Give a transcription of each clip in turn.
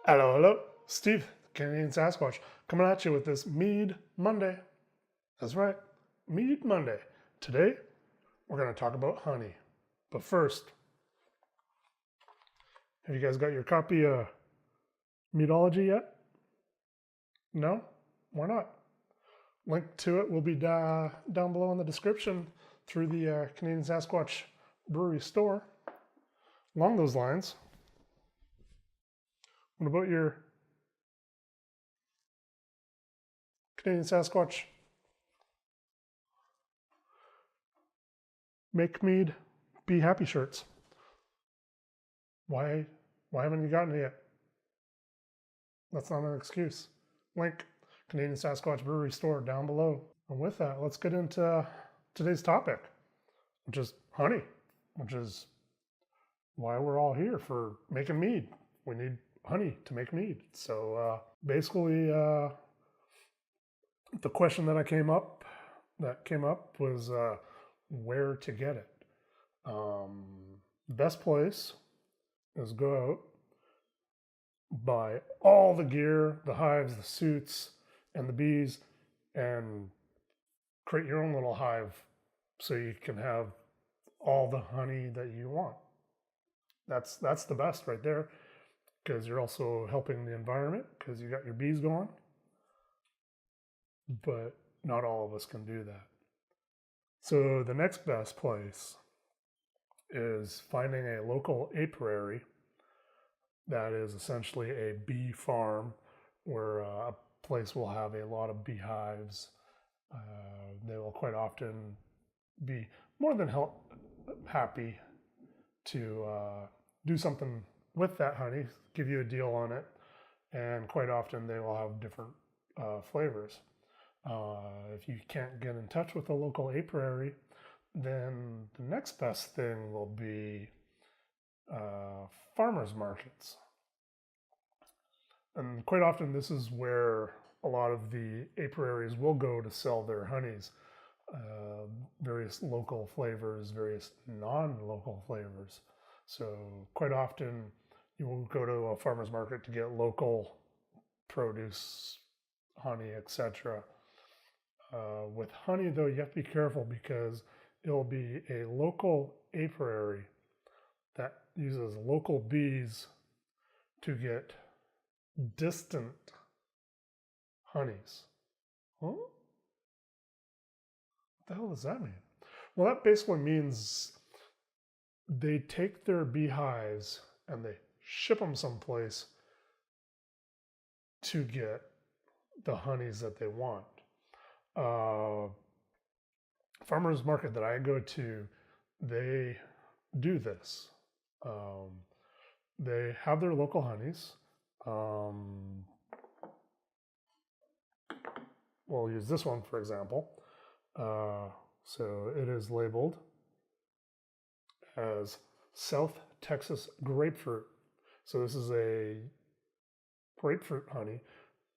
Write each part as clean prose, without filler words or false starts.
Hello, hello. Steve, Canadian Sasquatch, coming at you with this Mead Monday. That's right, Mead Monday. Today, we're going to talk about honey. But first, have you guys got your copy of Meadology yet? No? Why not? Link to it will be down below in the description through the Canadian Sasquatch Brewery store. Along those lines, what about your Canadian Sasquatch Make Mead Be Happy shirts? Why haven't you gotten it yet? That's not an excuse. Link Canadian Sasquatch Brewery store down below. And with that, let's get into today's topic, which is honey, which is why we're all here for making mead. We need honey to make mead. So basically, the question that came up was where to get it. Best place is go out, buy all the gear, the hives, the suits, and the bees, and create your own little hive so you can have all the honey that you want. That's the best right there, because you're also helping the environment because you got your bees going. But not all of us can do that. So the next best place is finding a local apiary that is essentially a bee farm where a place will have a lot of beehives. They will quite often be more than happy to do something with that honey, give you a deal on it, and quite often they will have different flavors. If you can't get in touch with a local apiary, then the next best thing will be farmers markets. And quite often this is where a lot of the apiaries will go to sell their honeys, various local flavors, various non-local flavors. So quite often you will go to a farmer's market to get local produce, honey, etc. With honey, though, you have to be careful because it will be a local apiary that uses local bees to get distant honeys. Huh? What the hell does that mean? Well, that basically means they take their beehives and they ship them someplace to get the honeys that they want. Farmers market that I go to, they do this. They have their local honeys. We'll use this one for example. So it is labeled as South Texas grapefruit. So this is a grapefruit honey.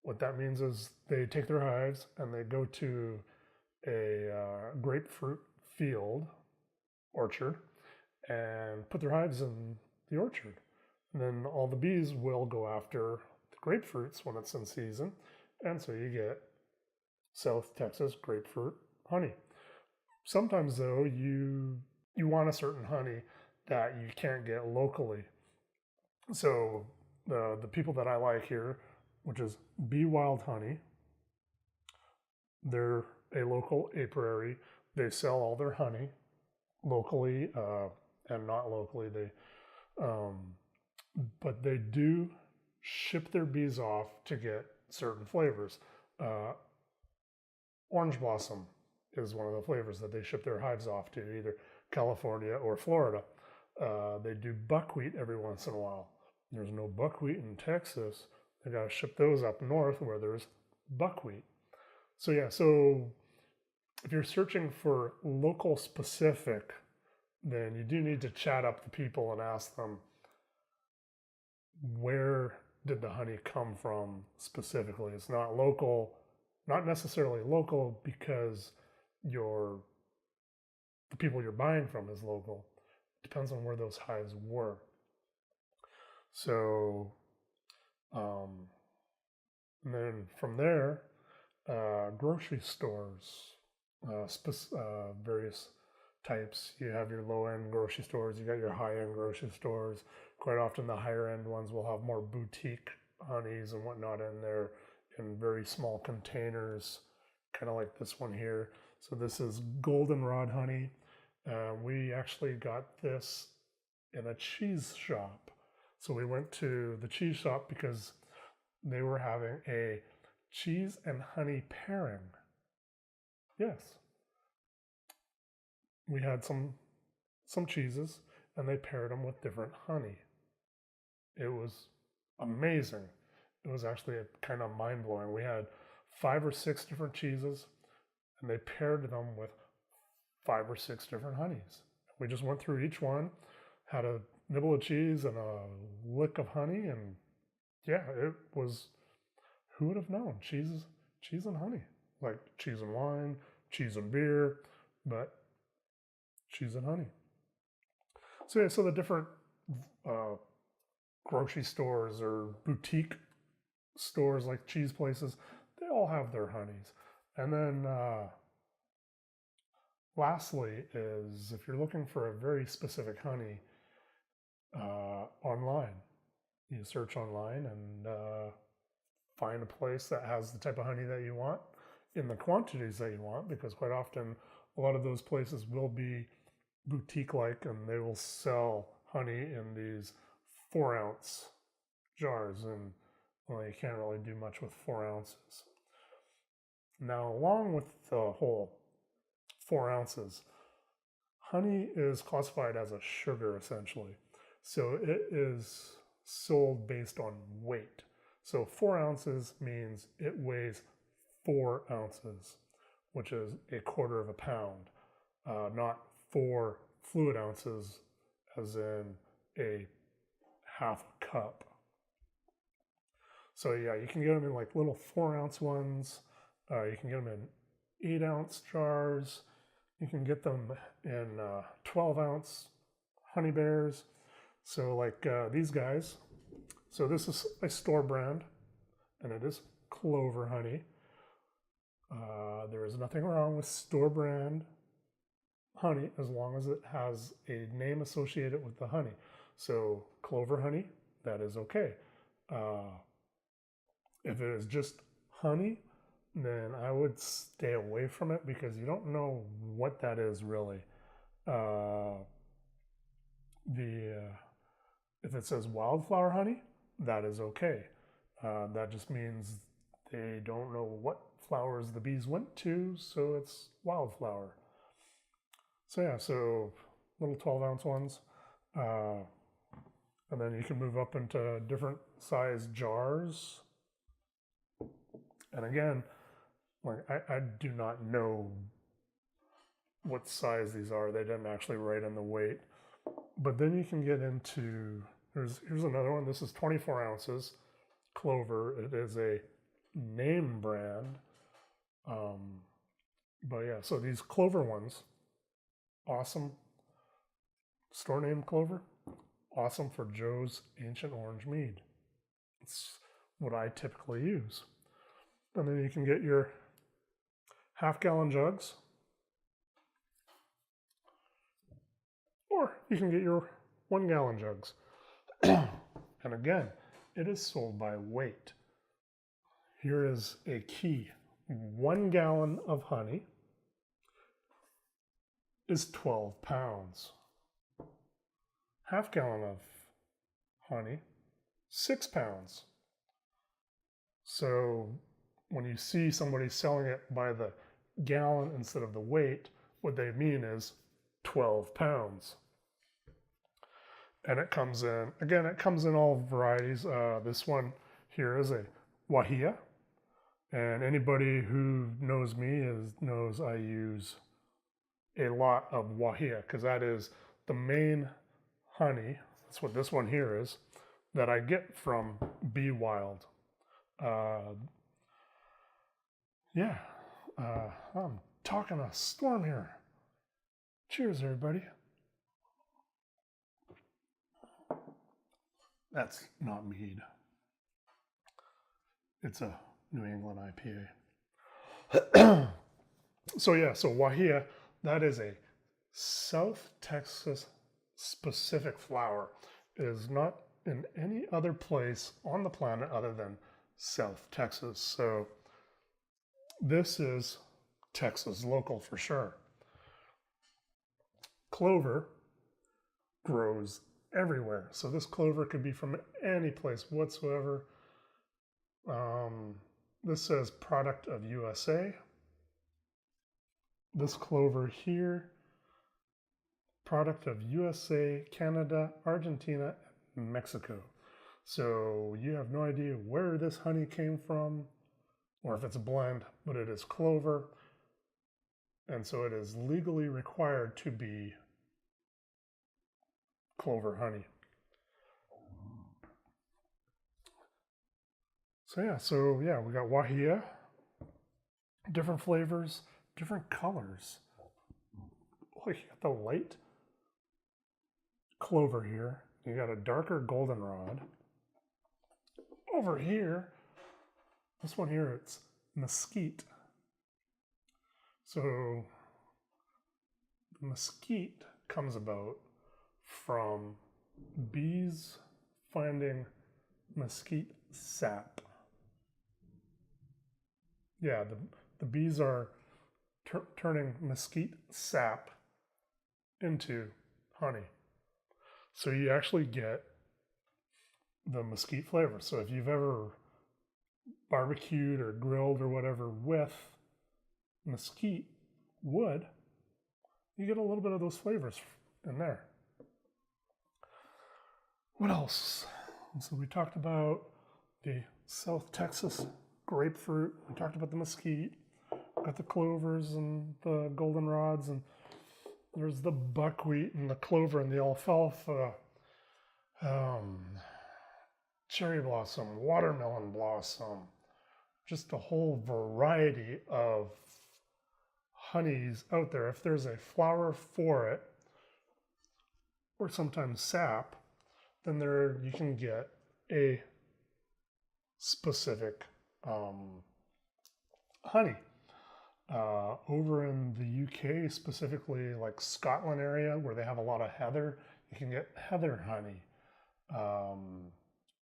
What that means is they take their hives and they go to a grapefruit field, orchard, and put their hives in the orchard. And then all the bees will go after the grapefruits when it's in season. And so you get South Texas grapefruit honey. Sometimes though, you want a certain honey that you can't get locally. So the people that I like here, which is Bee Wild Honey, they're a local apiary. They sell all their honey locally and not locally. But they do ship their bees off to get certain flavors. Orange blossom is one of the flavors that they ship their hives off to, either California or Florida. They do buckwheat every once in a while. There's no buckwheat in Texas. They got to ship those up north where there's buckwheat. So yeah, so if you're searching for local specific, then you do need to chat up the people and ask them, where did the honey come from specifically? It's not local, not necessarily local because the people you're buying from is local. It depends on where those hives were. So And then from there, grocery stores, various types. You have your low-end grocery stores, you got your high-end grocery stores. Quite often the higher-end ones will have more boutique honeys and whatnot in there in very small containers, kind of like this one here. So this is Goldenrod Honey. We actually got this in a cheese shop. So we went to the cheese shop because they were having a cheese and honey pairing. Yes. We had some cheeses and they paired them with different honey. It was amazing. It was actually kind of mind-blowing. We had 5 or 6 different cheeses and they paired them with 5 or 6 different honeys. We just went through each one, had a nibble of cheese and a lick of honey, and yeah, it was, who would have known? Cheese and honey. Like cheese and wine, cheese and beer, but cheese and honey. So yeah, so the different grocery stores or boutique stores like cheese places, they all have their honeys. And then lastly is if you're looking for a very specific honey, online. You search online and find a place that has the type of honey that you want in the quantities that you want, because quite often a lot of those places will be boutique-like and they will sell honey in these 4-ounce jars, and well, you can't really do much with 4 ounces. Now, along with the whole 4 ounces, honey is classified as a sugar essentially. So it is sold based on weight. So 4 ounces means it weighs 4 ounces, which is a quarter of a pound, not 4 fluid ounces as in a half a cup. So yeah, you can get them in like little 4-ounce ones. You can get them in 8-ounce jars. You can get them in 12-ounce honey bears. So like these guys. So this is a store brand, and it is Clover Honey. There is nothing wrong with store brand honey as long as it has a name associated with the honey. So Clover Honey, that is okay. If it is just honey, then I would stay away from it because you don't know what that is really. If it says wildflower honey, that is okay. That just means they don't know what flowers the bees went to, so it's wildflower. So yeah, so little 12-ounce ones. And then you can move up into different size jars. And again, like I do not know what size these are. They didn't actually write in the weight. But then you can get into, here's another one. This is 24 ounces, Clover. It is a name brand. But yeah, so these Clover ones, awesome. Store name Clover, awesome for Joe's Ancient Orange Mead. It's what I typically use. And then you can get your half-gallon jugs, or you can get your 1-gallon jugs. And again, it is sold by weight. Here is a key. 1 gallon of honey is 12 pounds. Half-gallon of honey, 6 pounds. So when you see somebody selling it by the gallon instead of the weight, what they mean is 12 pounds. And it comes in, again, it comes in all varieties. This one here is a Wahia. And anybody who knows me knows I use a lot of Wahia, because that is the main honey, that's what this one here is, that I get from Bee Wild. I'm talking a storm here. Cheers, everybody. That's not mead. It's a New England IPA. So yeah, so Wahia, that is a South Texas specific flower. It is not in any other place on the planet other than South Texas. So this is Texas local for sure. Clover grows everywhere. So this clover could be from any place whatsoever. This says product of USA. This clover here, product of USA, Canada, Argentina, and Mexico. So you have no idea where this honey came from or if it's a blend, but it is clover. And so it is legally required to be clover honey. So yeah, we got Wahia, different flavors, different colors. Oh, you got the light clover here. You got a darker goldenrod. Over here, this one here, it's mesquite. So the mesquite comes about from bees finding mesquite sap. Yeah, the bees are turning mesquite sap into honey. So you actually get the mesquite flavor. So if you've ever barbecued or grilled or whatever with mesquite wood, you get a little bit of those flavors in there. What else? So we talked about the South Texas grapefruit. We talked about the mesquite. Got the clovers and the goldenrods, and there's the buckwheat and the clover and the alfalfa, cherry blossom, watermelon blossom, just a whole variety of honeys out there. If there's a flower for it, or sometimes sap, then there you can get a specific honey. Over in the UK, specifically like Scotland area where they have a lot of heather, you can get heather honey.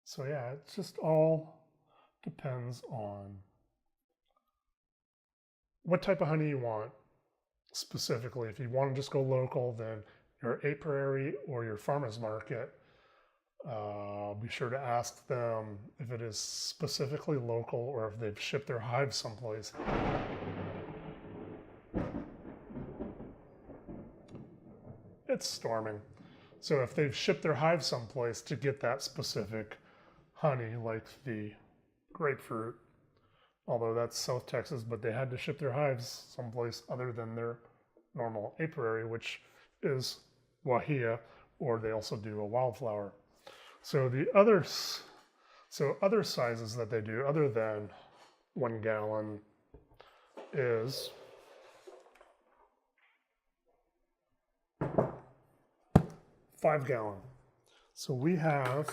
So yeah, it just all depends on what type of honey you want specifically. If you want to just go local, then your apiary or your farmer's market, be sure to ask them if it is specifically local or if they've shipped their hives someplace. It's storming. So if they've shipped their hive someplace to get that specific honey, like the grapefruit, although that's South Texas, but they had to ship their hives someplace other than their normal apiary, which is Wahia, or they also do a wildflower. So other sizes that they do other than 1 gallon is 5 gallon. So we have,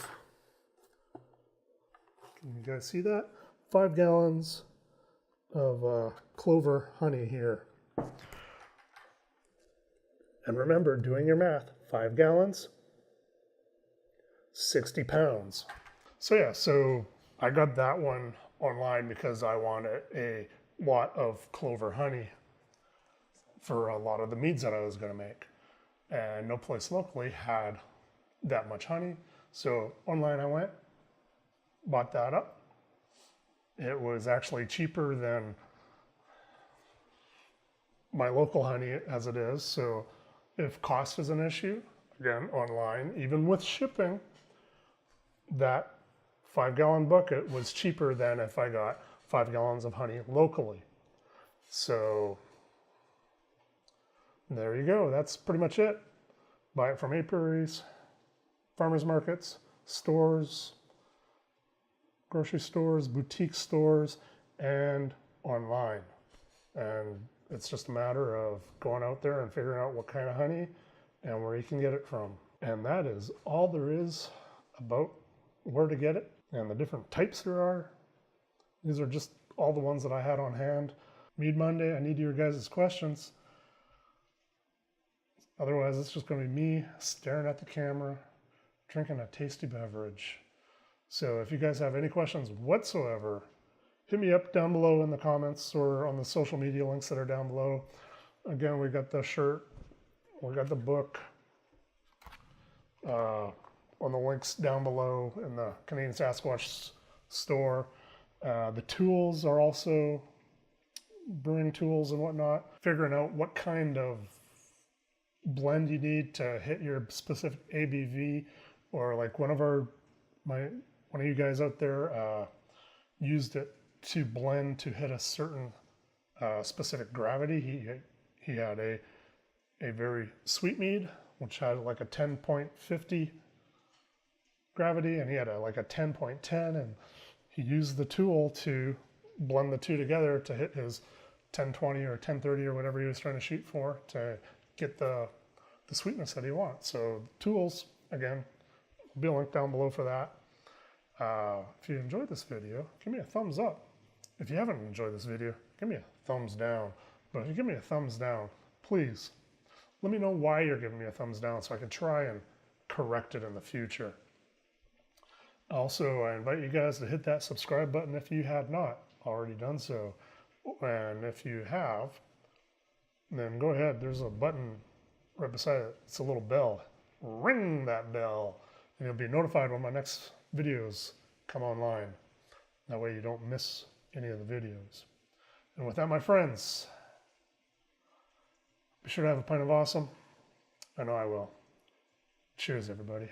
can you guys see that? 5 gallons of clover honey here. And remember, doing your math, 5 gallons, 60 pounds. So yeah, so I got that one online because I wanted a lot of clover honey for a lot of the meads that I was going to make. And no place locally had that much honey. So online I went, bought that up. It was actually cheaper than my local honey as it is. So if cost is an issue, again, online, even with shipping, that 5 gallon bucket was cheaper than if I got 5 gallons of honey locally. So there you go. That's pretty much it. Buy it from apiaries, farmers markets, stores, grocery stores, boutique stores, and online. And it's just a matter of going out there and figuring out what kind of honey and where you can get it from. And that is all there is about where to get it and the different types there are. These are just all the ones that I had on hand. Mead Monday, I need your guys' questions. Otherwise, it's just going to be me staring at the camera, drinking a tasty beverage. So if you guys have any questions whatsoever, hit me up down below in the comments or on the social media links that are down below. Again, we got the shirt, we got the book on the links down below in the Canadian Sasquatch store. The tools are also brewing tools and whatnot. Figuring out what kind of blend you need to hit your specific ABV, or like one of you guys out there used it to blend to hit a certain specific gravity. He had a very sweet mead, which had like a 10.50 gravity, and he had like a 10.10, and he used the tool to blend the two together to hit his 1020 or 1030 or whatever he was trying to shoot for to get the sweetness that he wants. So tools, again, will be a link down below for that. If you enjoyed this video, give me a thumbs up. If you haven't enjoyed this video, give me a thumbs down. But if you give me a thumbs down, please let me know why you're giving me a thumbs down so I can try and correct it in the future. Also, I invite you guys to hit that subscribe button if you had not already done so. And if you have, then go ahead. There's a button right beside it. It's a little bell. Ring that bell, and you'll be notified when my next videos come online. That way you don't miss any of the videos. And with that, my friends, be sure to have a pint of awesome. I know I will. Cheers, everybody.